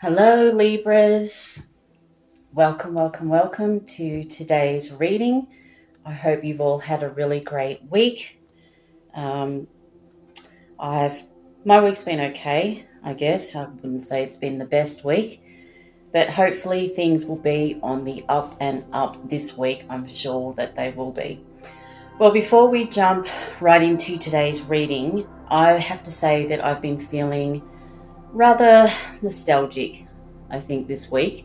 Hello, Libras. Welcome to today's reading. I hope you've all had a really great week. My week's been okay, I guess. I wouldn't say it's been the best week, but hopefully things will be on the up and up this week. I'm sure that they will be. Well, before we jump right into today's reading, I have to say that I've been feeling rather nostalgic, I think, this week.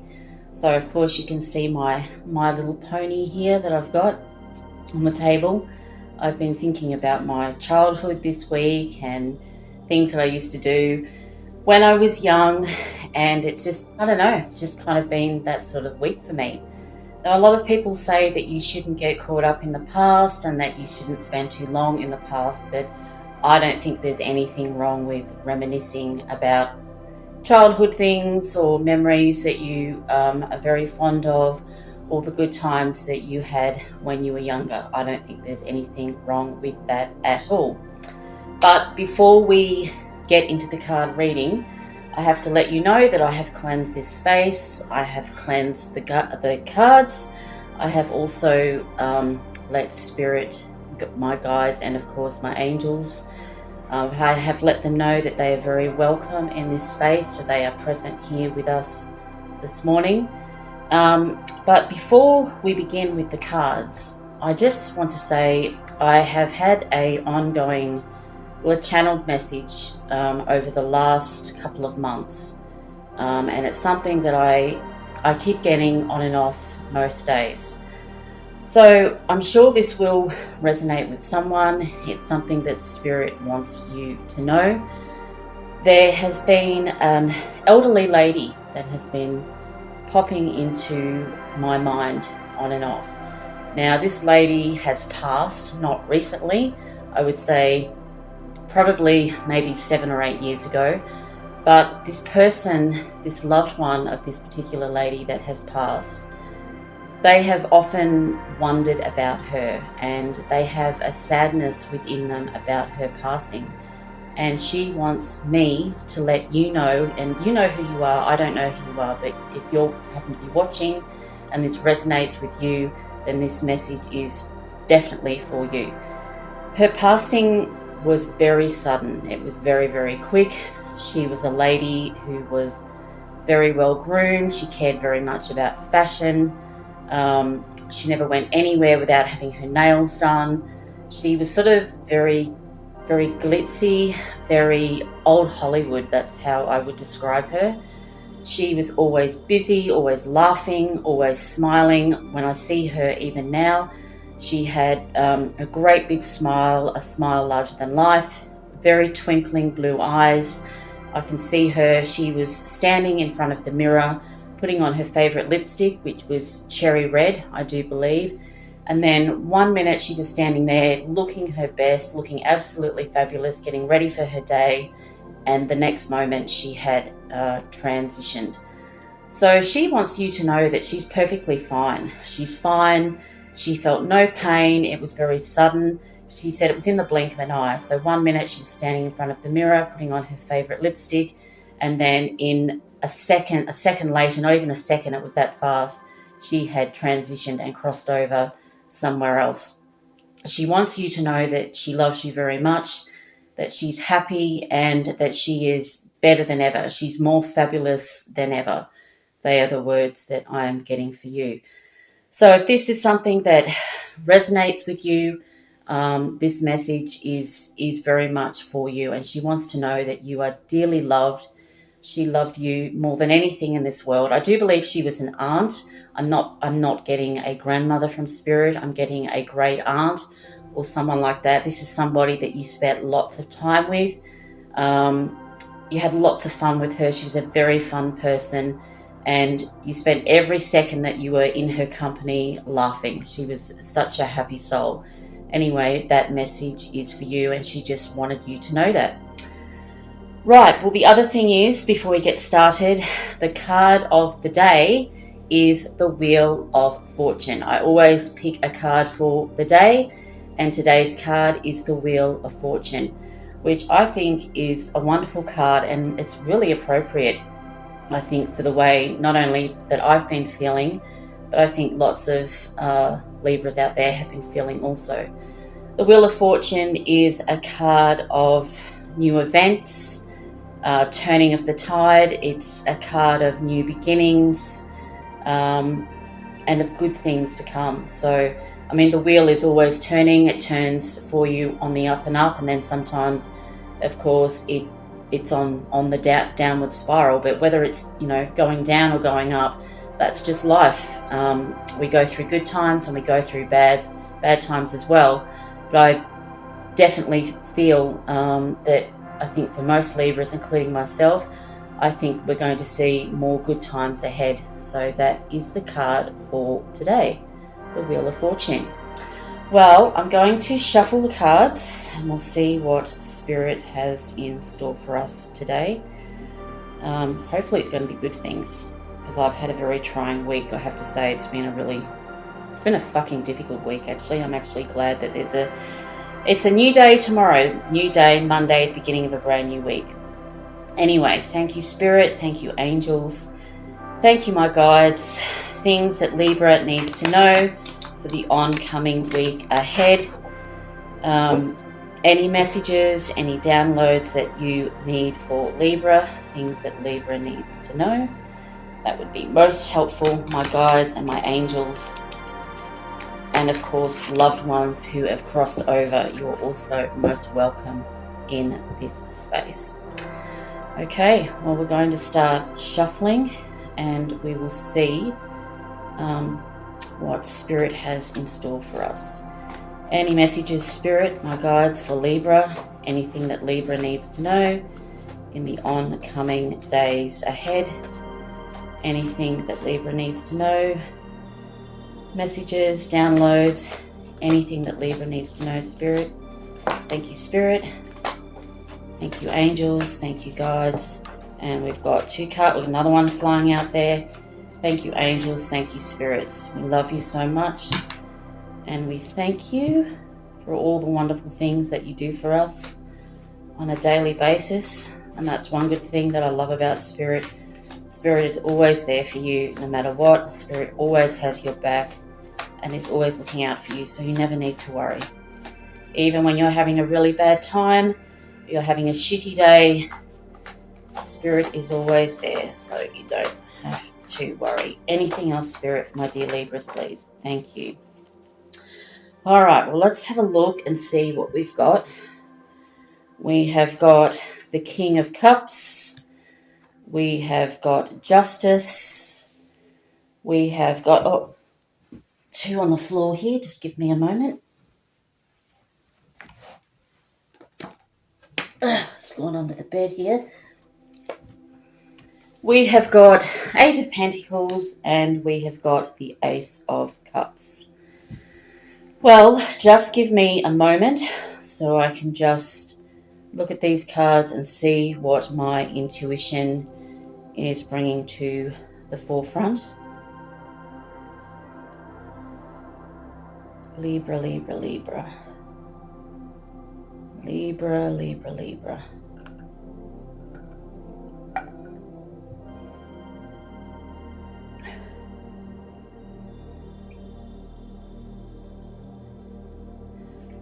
So of course you can see my little pony here that I've got on the table. I've been thinking about my childhood this week and things that I used to do when I was young, and it's just, I don't know, it's just kind of been that sort of week for me. Now, a lot of people say that you shouldn't get caught up in the past and that you shouldn't spend too long in the past, but I don't think there's anything wrong with reminiscing about childhood things or memories that you are very fond of, or the good times that you had when you were younger. I don't think there's anything wrong with that at all. But before we get into the card reading, I have to let you know that I have cleansed this space. I have cleansed the cards. I have also let Spirit, my guides, and of course my angels, I have let them know that they are very welcome in this space, so they are present here with us this morning. But before we begin with the cards, I just want to say I have had a ongoing, channeled message over the last couple of months, and it's something that I keep getting on and off most days. So I'm sure this will resonate with someone. It's something that Spirit wants you to know. There has been an elderly lady that has been popping into my mind on and off. Now, this lady has passed, not recently, I would say probably maybe 7 or 8 years ago. But this person, this loved one of this particular lady that has passed, they have often wondered about her, and they have a sadness within them about her passing. And she wants me to let you know, and you know who you are, I don't know who you are, but if you happen to be watching and this resonates with you, then this message is definitely for you. Her passing was very sudden. It was very, very quick. She was a lady who was very well groomed. She cared very much about fashion. She never went anywhere without having her nails done. She was sort of very, very glitzy, very old Hollywood. That's how I would describe her. She was always busy, always laughing, always smiling. When I see her even now, she had a great big smile, a smile larger than life, very twinkling blue eyes. I can see her. She was standing in front of the mirror, putting on her favorite lipstick, which was cherry red, I do believe. And then 1 minute she was standing there looking her best, looking absolutely fabulous, getting ready for her day. And the next moment she had transitioned. So she wants you to know that she's perfectly fine. She's fine. She felt no pain. It was very sudden. She said it was in the blink of an eye. So 1 minute she was standing in front of the mirror, putting on her favorite lipstick. And then in a second later, not even a second, it was that fast, she had transitioned and crossed over somewhere else. She wants you to know that she loves you very much, that she's happy, and that she is better than ever. She's more fabulous than ever. They are the words that I am getting for you. So if this is something that resonates with you, this message is very much for you, and she wants to know that you are dearly loved. She loved you more than anything in this world. I do believe she was an aunt. I'm not getting a grandmother from Spirit. I'm getting a great aunt or someone like that. This is somebody that you spent lots of time with. You had lots of fun with her. She was a very fun person, and you spent every second that you were in her company laughing. She was such a happy soul. Anyway, that message is for you, and she just wanted you to know that. Right, well, the other thing is, before we get started, the card of the day is the Wheel of Fortune. I always pick a card for the day, and today's card is the Wheel of Fortune, which I think is a wonderful card, and it's really appropriate I think, for the way not only that I've been feeling, but I think lots of Libras out there have been feeling also. The Wheel of Fortune is a card of new events, turning of the tide. It's a card of new beginnings, and of good things to come. So, I mean, the wheel is always turning. It turns for you on the up and up, and then sometimes, of course, it's on the downward spiral. But whether it's, you know, going down or going up, that's just life. We go through good times and we go through bad times as well. But I definitely feel that I think for most Libras, including myself, I think we're going to see more good times ahead. So that is the card for today, the Wheel of Fortune. Well, I'm going to shuffle the cards and we'll see what Spirit has in store for us today. Hopefully it's going to be good things, because I've had a very trying week. I have to say, it's been a fucking difficult week, actually. I'm actually glad that it's a new day tomorrow, new day, Monday, the beginning of a brand new week. Anyway, thank you, Spirit. Thank you, angels. Thank you, my guides. Things that Libra needs to know for the oncoming week ahead. Any messages, any downloads that you need for Libra, things that Libra needs to know, that would be most helpful, my guides and my angels. And of course, loved ones who have crossed over, you're also most welcome in this space. Okay, well, we're going to start shuffling and we will see what Spirit has in store for us. Any messages, Spirit, my guides, for Libra, anything that Libra needs to know in the oncoming days ahead, anything that Libra needs to know, messages, downloads, anything that Libra needs to know, Spirit. Thank you, Spirit. Thank you, angels. Thank you, guides. And we've got two cards with another one flying out there. Thank you, angels. Thank you, spirits. We love you so much. And we thank you for all the wonderful things that you do for us on a daily basis. And that's one good thing that I love about Spirit. Spirit is always there for you no matter what. Spirit always has your back and is always looking out for you, so you never need to worry. Even when you're having a really bad time, you're having a shitty day, Spirit is always there, so you don't have to worry. Anything else, Spirit, for my dear Libras, please? Thank you. All right, well, let's have a look and see what we've got. We have got the King of Cups. We have got Justice. We have got two on the floor here. Just give me a moment. It's gone under the bed here. We have got Eight of Pentacles and we have got the Ace of Cups. Well, just give me a moment so I can just look at these cards and see what my intuition is bringing to the forefront. Libra, Libra, Libra. Libra, Libra, Libra.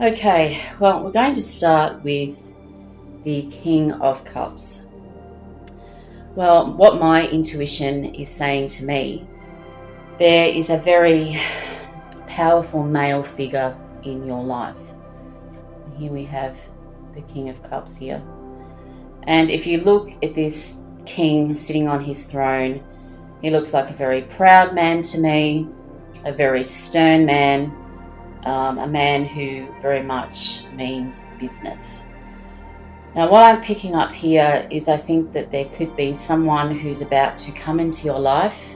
Okay, well, we're going to start with the King of Cups. Well, what my intuition is saying to me, there is a very powerful male figure in your life. Here we have the King of Cups here. And if you look at this king sitting on his throne, he looks like a very proud man to me, a very stern man, a man who very much means business. Now, what I'm picking up here is I think that there could be someone who's about to come into your life.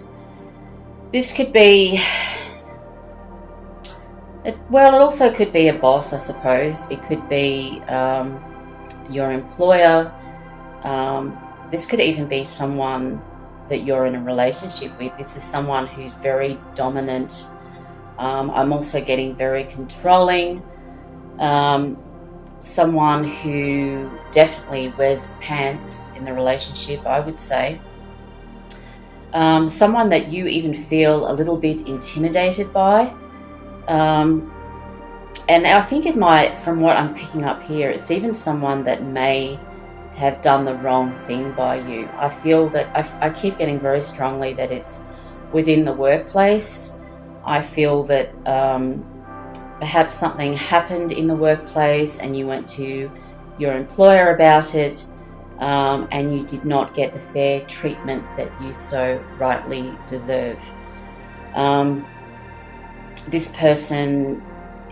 This could be, it also could be a boss, I suppose. It could be your employer. This could even be someone that you're in a relationship with. This is someone who's very dominant. I'm also getting very controlling. Someone who definitely wears pants in the relationship, I would say. someone that you even feel a little bit intimidated by. And I think it might, from what I'm picking up here, it's even someone that may have done the wrong thing by you. I feel that I keep getting very strongly that it's within the workplace. I feel that perhaps something happened in the workplace and you went to your employer about it, and you did not get the fair treatment that you so rightly deserve. This person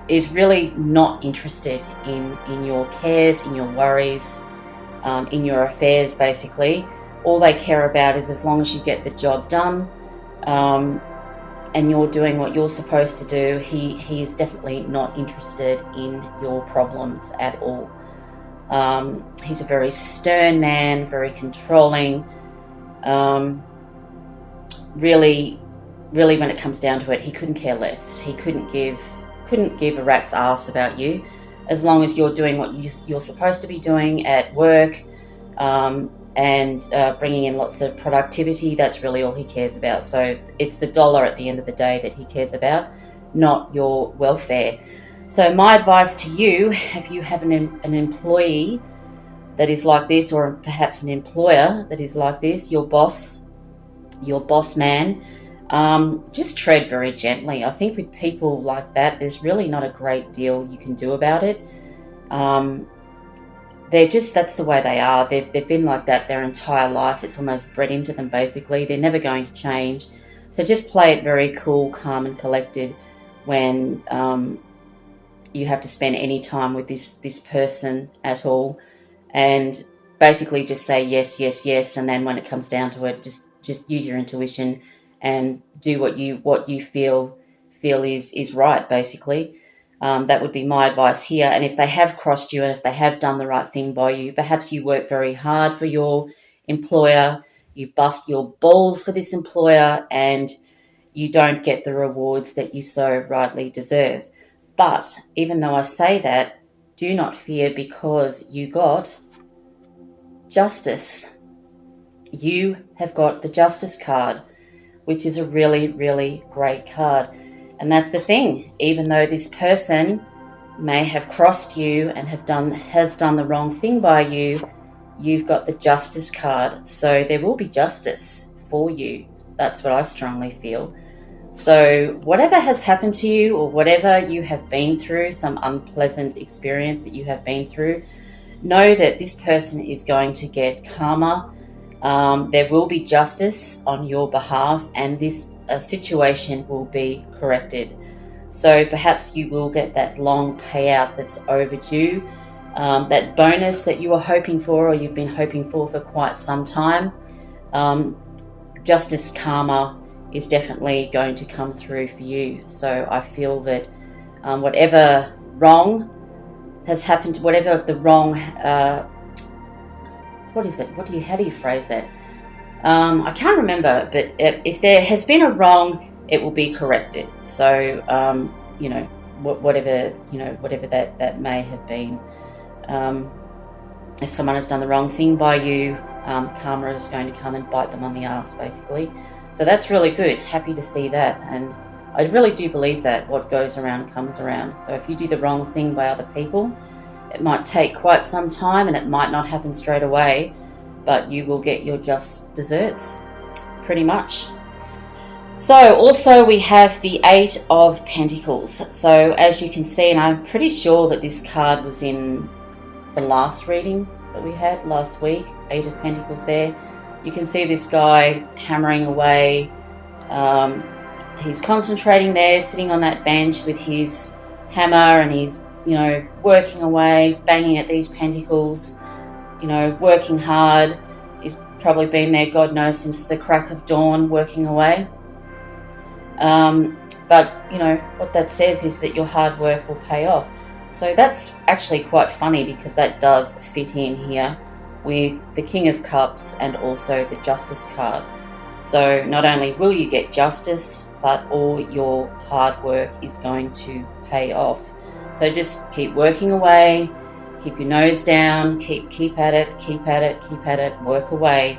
is really not interested in your cares, in your worries, in your affairs, basically. All they care about is as long as you get the job done, and you're doing what you're supposed to do, he is definitely not interested in your problems at all. He's a very stern man, very controlling. Really, when it comes down to it, he couldn't care less. He couldn't give a rat's ass about you, as long as you're doing what you're supposed to be doing at work, and bringing in lots of productivity. That's really all he cares about. So it's the dollar at the end of the day that he cares about, not your welfare. So my advice to you, if you have an employee that is like this, or perhaps an employer that is like this, your boss man, just tread very gently. I think with people like that, there's really not a great deal you can do about it. That's the way they are. They've been like that their entire life. It's almost bred into them, basically. They're never going to change. So just play it very cool, calm and collected when you have to spend any time with this person at all, and basically just say yes, yes, yes, and then when it comes down to it, just use your intuition and do what you feel is right, basically. That would be my advice here. And if they have crossed you, and if they have done the right thing by you, perhaps you work very hard for your employer, you bust your balls for this employer, and you don't get the rewards that you so rightly deserve. But even though I say that, do not fear, because you got justice. You have got the justice card, which is a really, really great card. And that's the thing. Even though this person may have crossed you and has done the wrong thing by you, you've got the justice card. So there will be justice for you. That's what I strongly feel. So whatever has happened to you, or whatever you have been through, some unpleasant experience that you have been through, know that this person is going to get karma. There will be justice on your behalf, and this situation will be corrected. So perhaps you will get that long payout that's overdue, that bonus that you were hoping for, or you've been hoping for quite some time. Justice karma is definitely going to come through for you. So I feel that whatever wrong has happened, whatever the wrong, how do you phrase that? I can't remember, but if there has been a wrong, it will be corrected. So, whatever that may have been. If someone has done the wrong thing by you, karma is going to come and bite them on the ass, basically. So that's really good. Happy to see that. And I really do believe that what goes around comes around. So if you do the wrong thing by other people, it might take quite some time and it might not happen straight away, but you will get your just desserts, pretty much. So also we have the Eight of Pentacles. So as you can see, and I'm pretty sure that this card was in the last reading that we had last week, Eight of Pentacles there. You can see this guy hammering away. He's concentrating there, sitting on that bench with his hammer, and he's, working away, banging at these pentacles, working hard. He's probably been there, God knows, since the crack of dawn, working away. But what that says is that your hard work will pay off. So that's actually quite funny, because that does fit in here with the King of Cups and also the Justice card. So not only will you get justice, but all your hard work is going to pay off. So just keep working away, keep your nose down, keep at it, work away,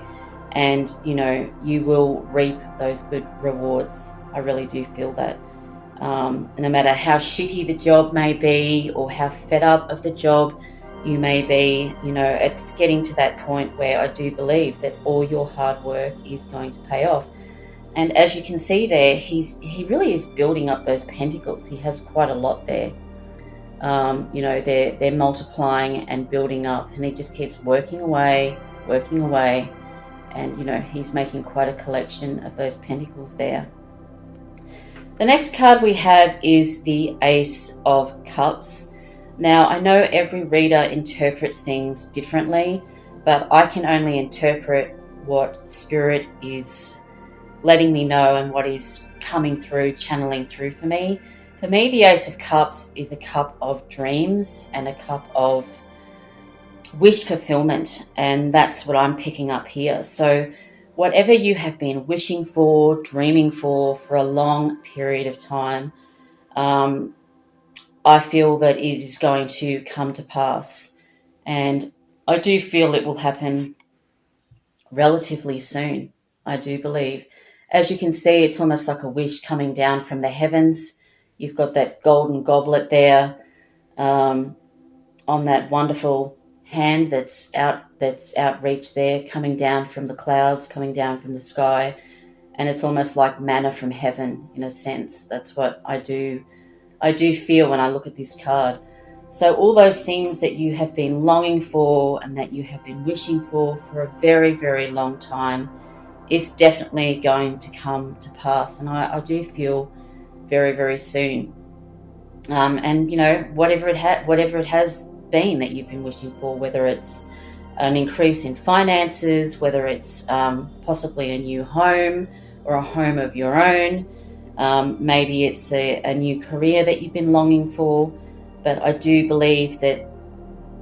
and you will reap those good rewards. I really do feel that. No matter how shitty the job may be or how fed up of the job you may be, it's getting to that point where I do believe that all your hard work is going to pay off. And as you can see there, he really is building up those pentacles. He has quite a lot there. They're multiplying and building up, and he just keeps working away, and he's making quite a collection of those pentacles there. The next card we have is the Ace of Cups. Now, I know every reader interprets things differently, but I can only interpret what Spirit is letting me know and what is coming through, channeling through for me. For me, the Ace of Cups is a cup of dreams and a cup of wish fulfillment, and that's what I'm picking up here. So whatever you have been wishing for, dreaming for a long period of time, I feel that it is going to come to pass, and I do feel it will happen relatively soon. I do believe. As you can see, it's almost like a wish coming down from the heavens. You've got that golden goblet there on that wonderful hand that's outreached there, coming down from the clouds, coming down from the sky, and it's almost like manna from heaven in a sense. That's what I do feel when I look at this card. So all those things that you have been longing for and that you have been wishing for a very, very long time is definitely going to come to pass, and I do feel very, very soon. And whatever it has been that you've been wishing for, whether it's an increase in finances, whether it's possibly a new home or a home of your own, maybe it's a new career that you've been longing for, but I do believe that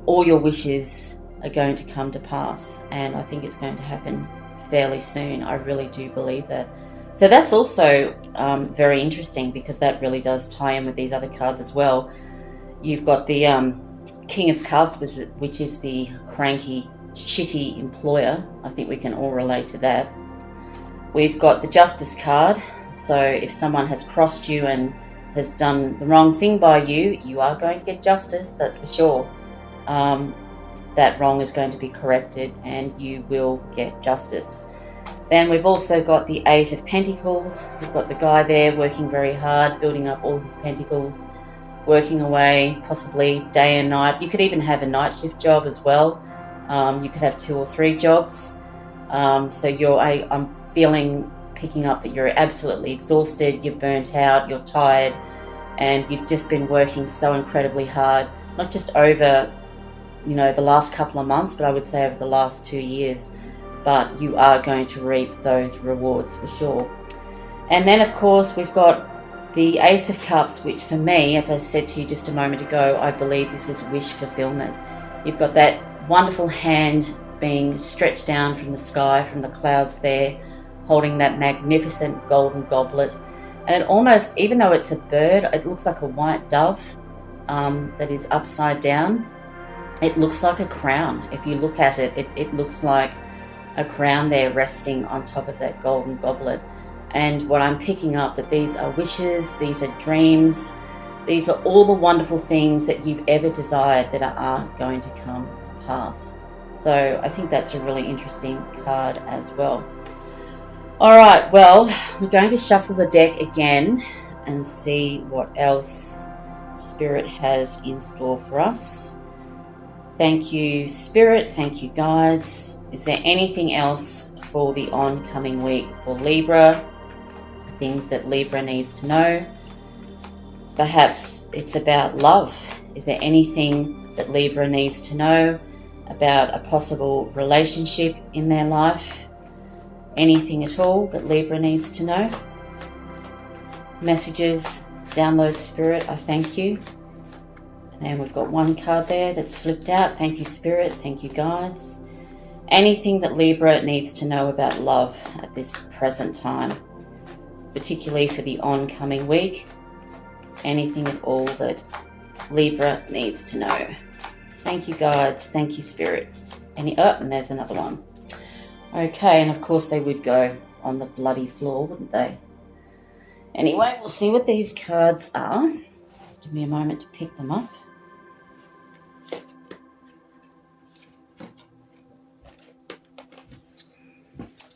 all your wishes are going to come to pass, and I think it's going to happen fairly soon. I really do believe that. So that's also very interesting, because that really does tie in with these other cards as well. You've got the King of Cups, which is the cranky, shitty employer. I think we can all relate to that. We've got the Justice card. So if someone has crossed you and has done the wrong thing by you, you are going to get justice, that's for sure. That wrong is going to be corrected and you will get justice. Then we've also got the Eight of Pentacles. We've got the guy there working very hard, building up all his pentacles, working away, possibly day and night. You could even have a night shift job as well. You could have 2 or 3 jobs. So I'm picking up that you're absolutely exhausted, you're burnt out, you're tired, and you've just been working so incredibly hard, not just over the last couple of months, but I would say over the last 2 years. But you are going to reap those rewards for sure. And then, of course, we've got the Ace of Cups, which for me, as I said to you just a moment ago, I believe this is wish fulfillment. You've got that wonderful hand being stretched down from the sky, from the clouds there, holding that magnificent golden goblet. And it almost, even though it's a bird, it looks like a white dove that is upside down. It looks like a crown. If you look at it, it looks like a crown there resting on top of that golden goblet. And what I'm picking up, that these are wishes, these are dreams, these are all the wonderful things that you've ever desired that are going to come to pass. So I think that's a really interesting card as well. All right, well, we're going to shuffle the deck again and see what else Spirit has in store for us. Thank you, Spirit. Thank you, guides. Is there anything else for the oncoming week for Libra? Things that Libra needs to know? Perhaps it's about love. Is there anything that Libra needs to know about a possible relationship in their life? Anything at all that Libra needs to know? Messages, download, Spirit, I thank you. And then we've got one card there that's flipped out. Thank you, Spirit. Thank you, guides. Anything that Libra needs to know about love at this present time, particularly for the oncoming week. Anything at all that Libra needs to know. Thank you, guides. Thank you, Spirit. And there's another one. Okay, and of course they would go on the bloody floor, wouldn't they? Anyway, we'll see what these cards are. Just give me a moment to pick them up.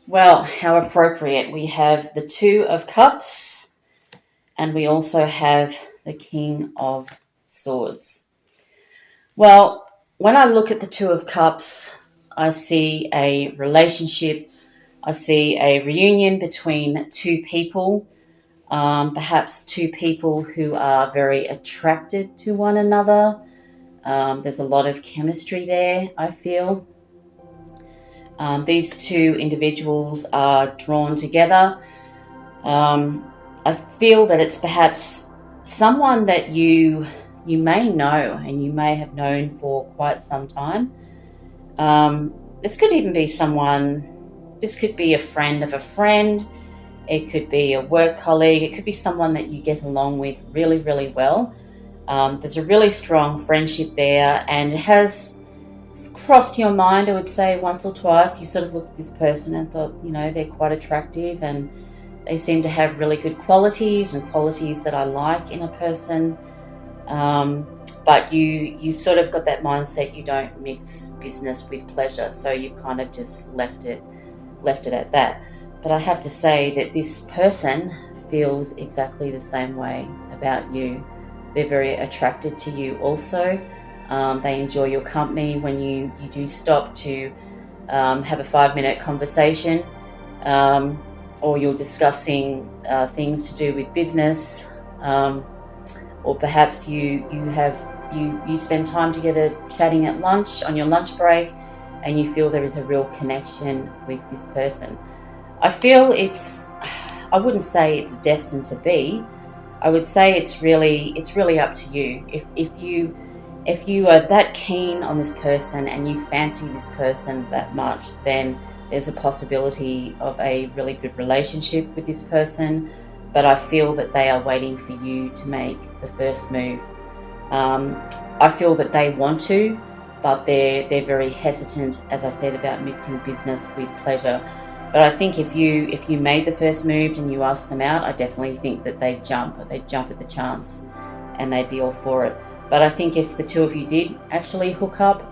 Well, how appropriate. We have the Two of Cups, and we also have the King of Swords. Well, when I look at the Two of Cups, I see a relationship. I see a reunion between two people, perhaps two people who are very attracted to one another. There's a lot of chemistry there, I feel. These two individuals are drawn together. I feel that it's perhaps someone that you may know and you may have known for quite some time. This could even be this could be a friend of a friend. It could be a work colleague. It could be someone that you get along with really, really well. There's a really strong friendship there, and it has crossed your mind, I would say, once or twice. You sort of looked at this person and thought, they're quite attractive and they seem to have really good qualities and qualities that I like in a person. But you've sort of got that mindset, you don't mix business with pleasure, so you've kind of just left it at that. But I have to say that this person feels exactly the same way about you. They're very attracted to you also. They enjoy your company when you do stop to have a 5-minute conversation, or you're discussing things to do with business, or perhaps you spend time together chatting at lunch on your lunch break, and you feel there is a real connection with this person. I feel I wouldn't say it's destined to be. I would say it's really up to you. If you are that keen on this person and you fancy this person that much, then there's a possibility of a really good relationship with this person. But I feel that they are waiting for you to make the first move. I feel that they want to, but they're very hesitant, as I said, about mixing business with pleasure. But I think if you made the first move and you asked them out, I definitely think that they'd jump at the chance and they'd be all for it. But I think if the two of you did actually hook up,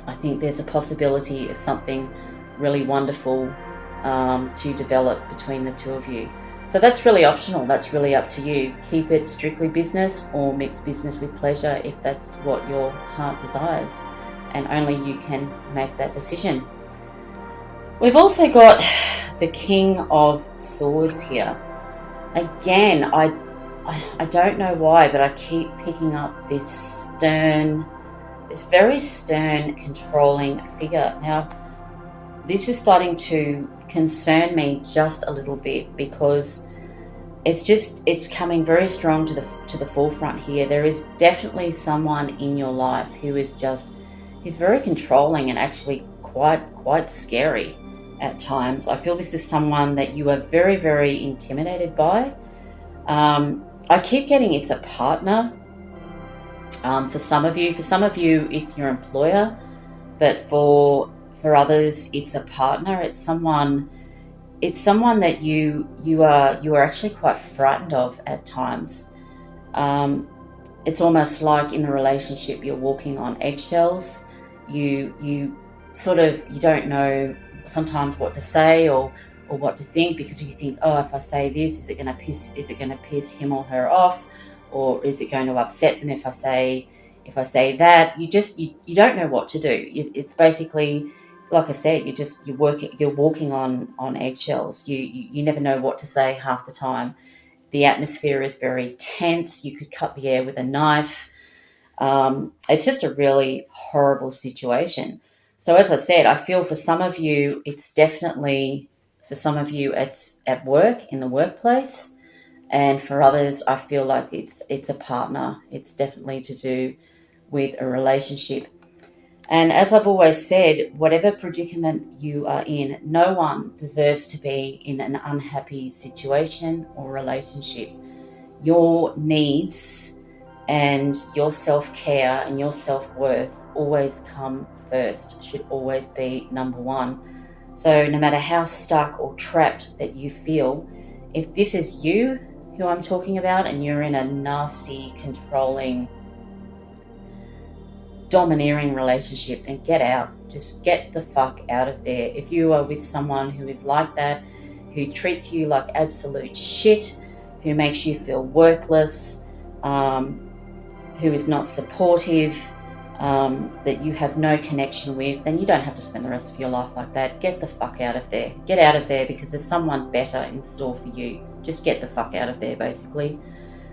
I think there's a possibility of something really wonderful to develop between the two of you. So that's really optional. That's really up to you. Keep it strictly business or mix business with pleasure if that's what your heart desires. And only you can make that decision. We've also got the King of Swords here. Again, I don't know why, but I keep picking up this very stern, controlling figure. Now, this is starting to concern me just a little bit because it's coming very strong to the forefront here. There is definitely someone in your life who is he's very controlling and actually quite scary at times. I feel this is someone that you are very, very intimidated by. I keep getting it's a partner. For some of you, it's your employer, but for others, it's a partner. It's someone that you are actually quite frightened of at times. It's almost like in the relationship you're walking on eggshells. You don't know sometimes what to say or what to think, because you think, oh, if I say this, is it going to piss him or her off, or is it going to upset them if I say that? You don't know what to do. It's basically, like I said, you're walking on eggshells. You never know what to say half the time. The atmosphere is very tense. You could cut the air with a knife. It's just a really horrible situation. So as I said, I feel for some of you, it's at work, in the workplace. And for others, I feel like it's a partner. It's definitely to do with a relationship. And as I've always said, whatever predicament you are in, no one deserves to be in an unhappy situation or relationship. Your needs and your self-care and your self-worth always come first, should always be number one. So no matter how stuck or trapped that you feel, if this is you who I'm talking about and you're in a nasty, controlling, domineering relationship, then get out. Just get the fuck out of there. If you are with someone who is like that, who treats you like absolute shit, who makes you feel worthless, who is not supportive, that you have no connection with, then you don't have to spend the rest of your life like that. Get the fuck out of there. Get out of there, because there's someone better in store for you. Just get the fuck out of there, basically.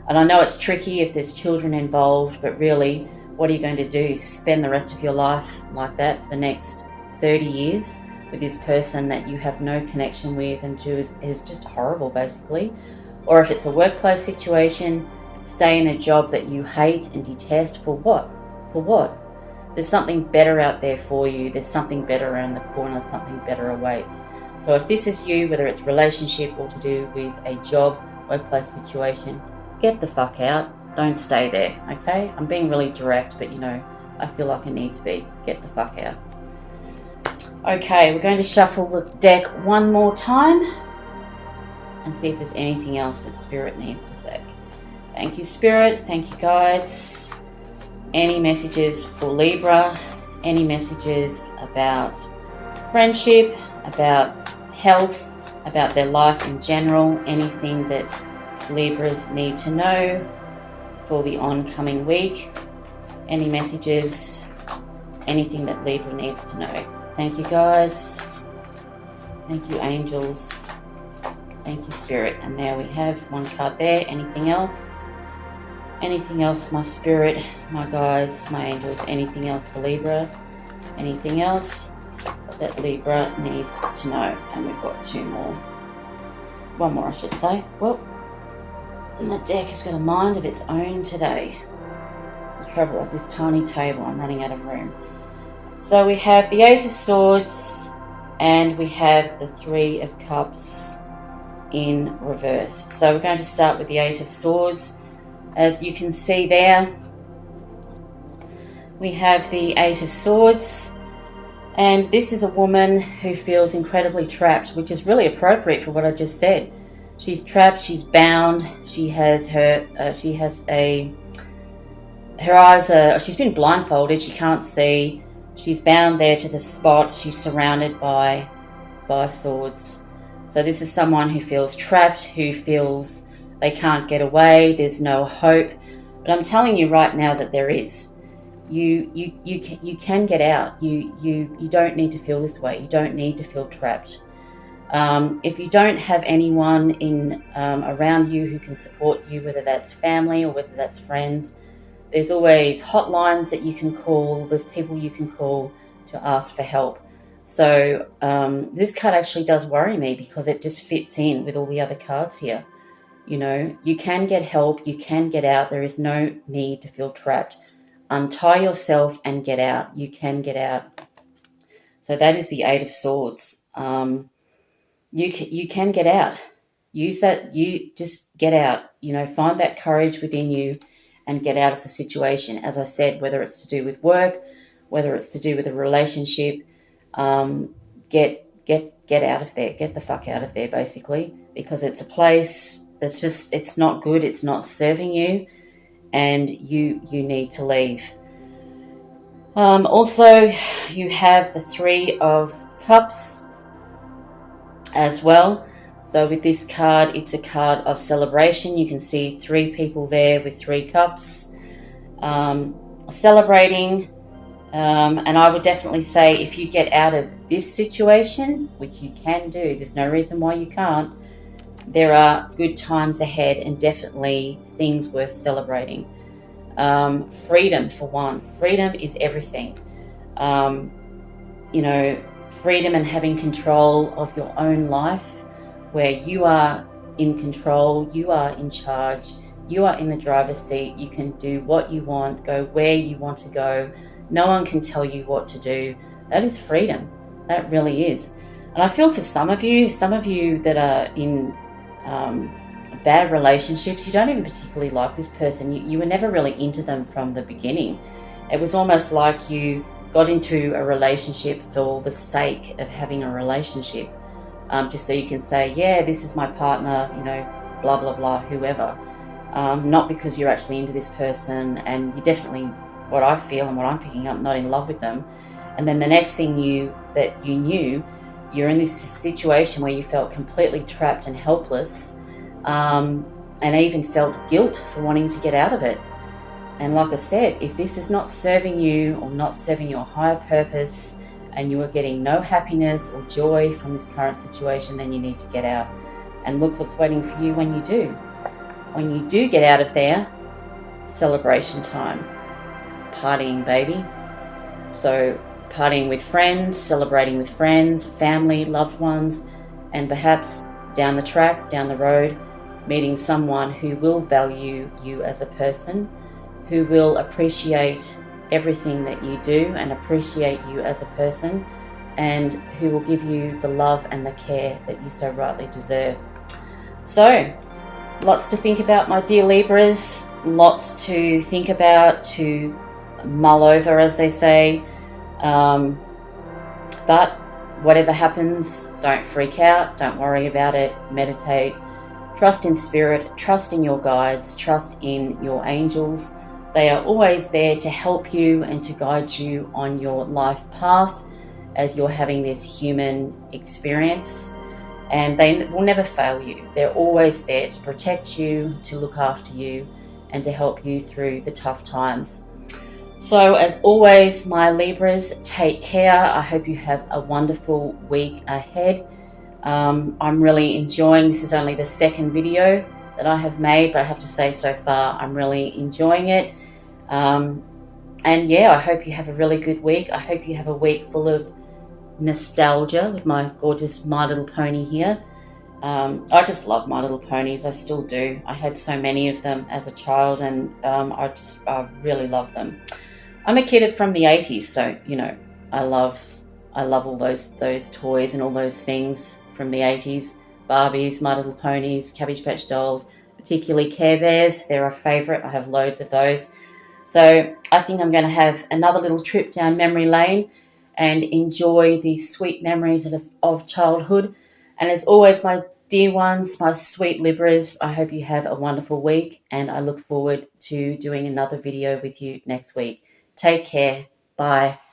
And I know it's tricky if there's children involved, but really, what are you going to do? Spend the rest of your life like that for the next 30 years with this person that you have no connection with and is just horrible, basically? Or if it's a workplace situation, stay in a job that you hate and detest. For what? For what? There's something better out there for you. There's something better around the corner. Something better awaits. So if this is you, whether it's relationship or to do with a job, workplace situation, get the fuck out. Don't stay there, okay? I'm being really direct, but I feel like I need to be. Get the fuck out. Okay, we're going to shuffle the deck one more time and see if there's anything else that Spirit needs to say. Thank you, Spirit. Thank you, guides. Any messages for Libra? Any messages about friendship, about health, about their life in general? Anything that Libras need to know for the oncoming week? Any messages? Anything that Libra needs to know? Thank you, guides. Thank you, angels. Thank you, Spirit. And there we have one card there. Anything else? Anything else, my Spirit, my guides, my angels? Anything else for Libra? Anything else that Libra needs to know? And we've got two more. One more, I should say. Well, and the deck has got a mind of its own today. The trouble of this tiny table, I'm running out of room. So we have the Eight of Swords and we have the Three of Cups in reverse. So we're going to start with the Eight of Swords. As you can see there, we have the Eight of Swords, and this is a woman who feels incredibly trapped, which is really appropriate for what I just said. She's trapped, she's bound, she's been blindfolded, she can't see, she's bound there to the spot, she's surrounded by swords. So this is someone who feels trapped, who feels they can't get away, there's no hope. But I'm telling you right now that there is. You can get out. You don't need to feel this way. You don't need to feel trapped. If you don't have anyone around you who can support you, whether that's family or whether that's friends, there's always hotlines that you can call. There's people you can call to ask for help. So this card actually does worry me because it just fits in with all the other cards here. You can get help. You can get out. There is no need to feel trapped. Untie yourself and get out. You can get out. So that is the Eight of Swords. You can get out. Use that. You just get out. Find that courage within you and get out of the situation. As I said, whether it's to do with work, whether it's to do with a relationship, get out of there. Get the fuck out of there, basically, because it's a place that's it's not good. It's not serving you, and you need to leave. Also, you have the Three of Cups as well. So with this card, it's a card of celebration. You can see three people there with three cups celebrating. And I would definitely say if you get out of this situation, which you can do, there's no reason why you can't, there are good times ahead and definitely things worth celebrating. Freedom, for one. Freedom is everything. Freedom and having control of your own life, where you are in control, you are in charge, you are in the driver's seat, you can do what you want, go where you want to go. No one can tell you what to do. That is freedom. That really is. And I feel for some of you that are in bad relationships, you don't even particularly like this person. You were never really into them from the beginning. It was almost like you got into a relationship for the sake of having a relationship, just so you can say, yeah, this is my partner, you know, blah, blah, blah, whoever. Not because you're actually into this person, and you're definitely, what I feel and what I'm picking up, not in love with them. And then the next thing you knew, you're in this situation where you felt completely trapped and helpless, and even felt guilt for wanting to get out of it. And like I said, if this is not serving you or not serving your higher purpose, and you are getting no happiness or joy from this current situation, then you need to get out. And look what's waiting for you when you do. When you do get out of there, celebration time. Partying, baby. So partying with friends, celebrating with friends, family, loved ones, and perhaps down the track, down the road, meeting someone who will value you as a person, who will appreciate everything that you do and appreciate you as a person, and who will give you the love and the care that you so rightly deserve. So, lots to think about, my dear Libras. Lots to think about, to mull over, as they say. But whatever happens, don't freak out, don't worry about it, meditate, trust in spirit, trust in your guides, trust in your angels. They are always there to help you and to guide you on your life path as you're having this human experience. And they will never fail you. They're always there to protect you, to look after you, and to help you through the tough times. So as always, my Libras, take care. I hope you have a wonderful week ahead. I'm really enjoying, this is only the second video that I have made, but I have to say so far I'm really enjoying it. And yeah, I hope you have a really good week. I hope you have a week full of nostalgia with my gorgeous My Little Pony here. I just love My Little Ponies. I still do. I had so many of them as a child, and I really love them. I'm a kid from the 80s, so you know I love all those toys and all those things from the 80s. Barbies, My Little Ponies, Cabbage Patch Dolls, particularly Care Bears. They're a favourite. I have loads of those. So I think I'm going to have another little trip down memory lane and enjoy these sweet memories of childhood. And as always, my dear ones, my sweet Libras, I hope you have a wonderful week, and I look forward to doing another video with you next week. Take care. Bye.